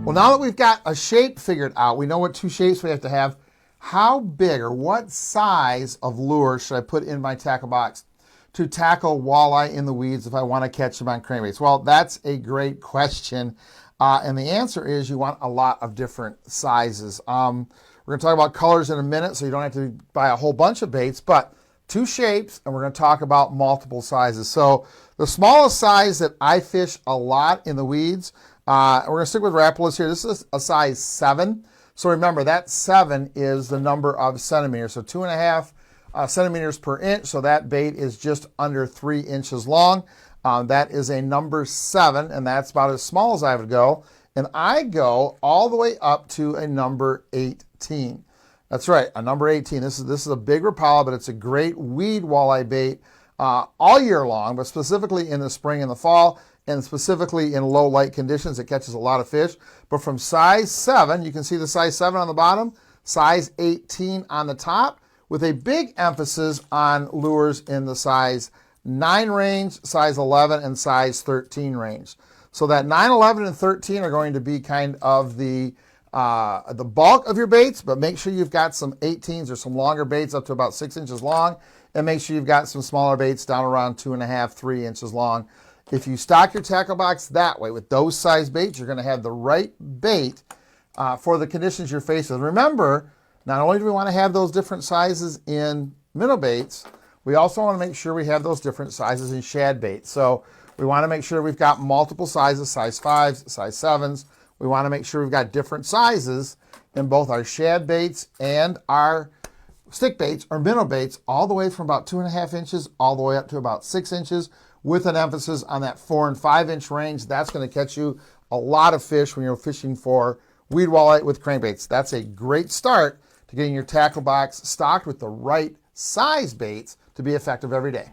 Well, now that we've got a shape figured out, we know what two shapes we have to have. How big or what size of lure should I put in my tackle box to tackle walleye in the weeds if I want to catch them on crankbaits? Well, that's a great question. And the answer is you want a lot of different sizes. We're going to talk about colors in a minute, so you don't have to buy a whole bunch of baits, but two shapes, and we're going to talk about multiple sizes. So the smallest size that I fish a lot in the weeds, we're going to stick with Rapalas here. This is a size 7. So remember, that 7 is the number of centimeters. So 2.5 centimeters per inch. So that bait is just under 3 inches long. That is a number 7, and that's about as small as I would go. And I go all the way up to a number 18. That's right, a number 18. This is a big Rapala, but it's a great weed walleye bait all year long, but specifically in the spring and the fall, and specifically in low light conditions. It catches a lot of fish. But from size 7, you can see the size 7 on the bottom, size 18 on the top, with a big emphasis on lures in the size 9 range, size 11, and size 13 range. So that 9, 11, and 13 are going to be kind of the bulk of your baits, but make sure you've got some 18s or some longer baits up to about 6 inches long, and make sure you've got some smaller baits down around 2.5, 3 inches long. If you stock your tackle box that way with those size baits, you're going to have the right bait for the conditions you're facing. Remember, not only do we want to have those different sizes in minnow baits, we also want to make sure we have those different sizes in shad baits. So we want to make sure we've got multiple sizes, size 5s, size 7s. We want to make sure we've got different sizes in both our shad baits and our stick baits or minnow baits, all the way from about 2.5 inches all the way up to about 6 inches, with an emphasis on that 4 and 5 inch range. That's going to catch you a lot of fish when you're fishing for weed walleye with crankbaits. That's a great start to getting your tackle box stocked with the right size baits to be effective every day.